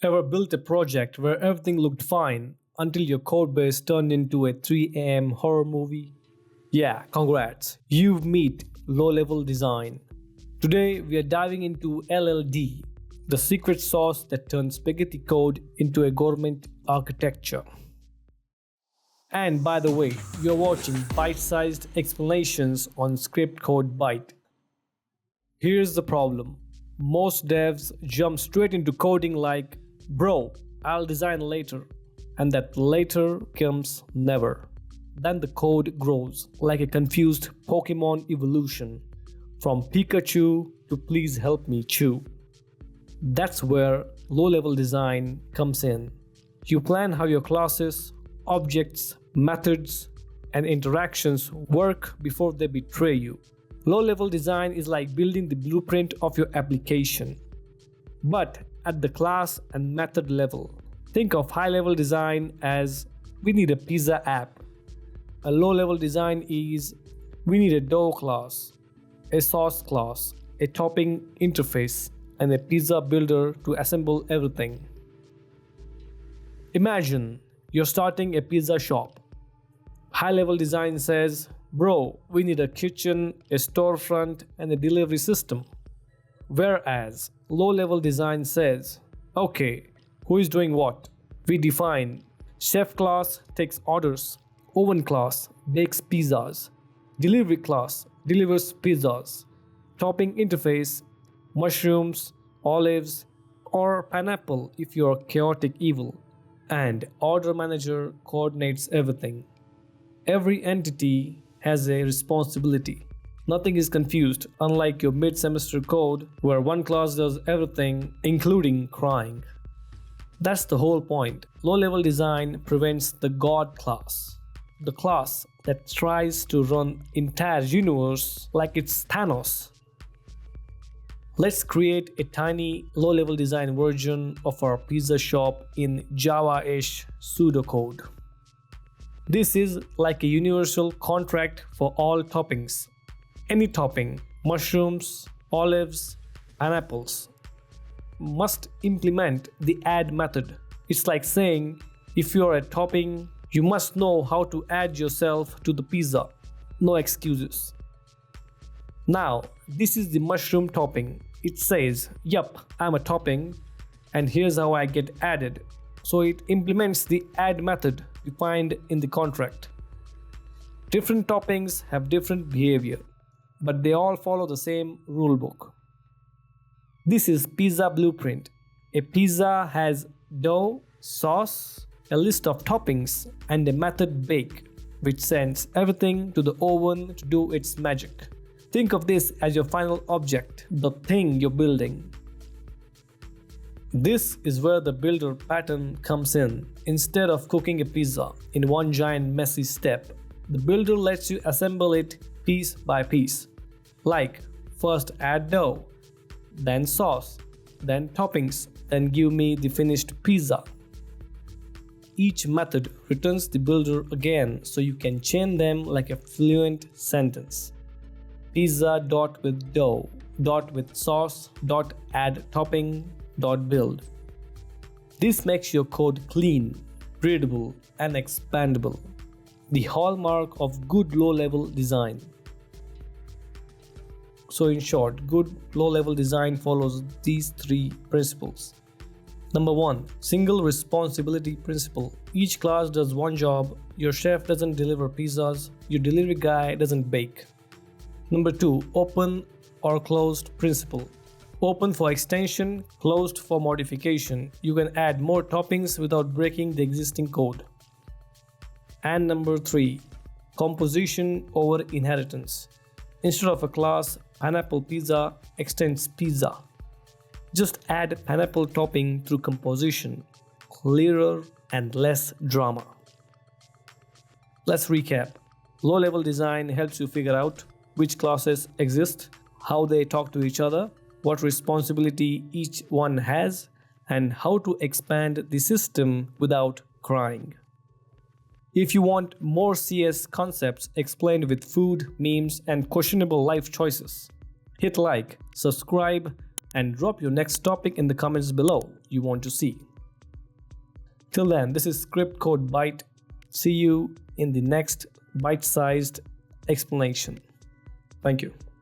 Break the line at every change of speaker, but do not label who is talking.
Ever built a project where everything looked fine until your codebase turned into a 3 a.m. horror movie? Yeah, congrats. You've met low-level design. Today we are diving into LLD, the secret sauce that turns spaghetti code into a gourmet architecture. And by the way, you're watching bite-sized explanations on ScriptCodeByte. Here's the problem. Most devs jump straight into coding like, bro, I'll design later. And that later comes never. Then the code grows like a confused Pokemon evolution. From Pikachu to please help me chew. That's where low-level design comes in. You plan how your classes, objects, methods, and interactions work before they betray you. Low-level design is like building the blueprint of your application, but at the class and method level. Think of high-level design as we need a pizza app. A low-level design is we need a dough class, a sauce class, a topping interface, and a pizza builder to assemble everything. Imagine you're starting a pizza shop. High-level design says, bro, we need a kitchen, a storefront, and a delivery system. Whereas low-level design says, okay, who is doing what? We define chef class takes orders, oven class bakes pizzas, delivery class delivers pizzas, topping interface, mushrooms, olives, or pineapple if you're chaotic evil, and order manager coordinates everything. Every entity has a responsibility. Nothing is confused, unlike your mid-semester code where one class does everything, including crying. That's the whole point. Low-level design prevents the God class. The class that tries to run entire universe like it's Thanos. Let's create a tiny low-level design version of our pizza shop in Java-ish pseudocode. This is like a universal contract for all toppings. Any topping, mushrooms, olives, pineapples, must implement the add method. It's like saying, if you're a topping, you must know how to add yourself to the pizza. No excuses. Now, this is the mushroom topping. It says, yup, I'm a topping, and here's how I get added. So it implements the add method defined in the contract. Different toppings have different behavior, but they all follow the same rulebook. This is pizza blueprint. A pizza has dough, sauce, a list of toppings, and a method bake, which sends everything to the oven to do its magic. Think of this as your final object, the thing you're building. This is where the builder pattern comes in. Instead of cooking a pizza in one giant messy step, the builder lets you assemble it piece by piece. Like, first add dough, then sauce, then toppings, then give me the finished pizza. Each method returns the builder again so you can chain them like a fluent sentence. Pizza dot with dough, dot with sauce, dot add topping, dot build. This makes your code clean, readable, and expandable. The hallmark of good low-level design. So in short, good low-level design follows these three principles. Number 1. Single responsibility principle. Each class does one job. Your chef doesn't deliver pizzas. Your delivery guy doesn't bake. Number 2. Open or closed principle. Open for extension, closed for modification. You can add more toppings without breaking the existing code. And number 3. Composition over inheritance. Instead of a class, pineapple pizza extends pizza. Just add pineapple topping through composition. Clearer and less drama. Let's recap. Low-level design helps you figure out which classes exist, how they talk to each other, what responsibility each one has, and how to expand the system without crying. If you want more CS concepts explained with food, memes, and questionable life choices, hit like, subscribe, and drop your next topic in the comments below you want to see. Till then, this is Script Code Byte. See you in the next bite-sized explanation. Thank you.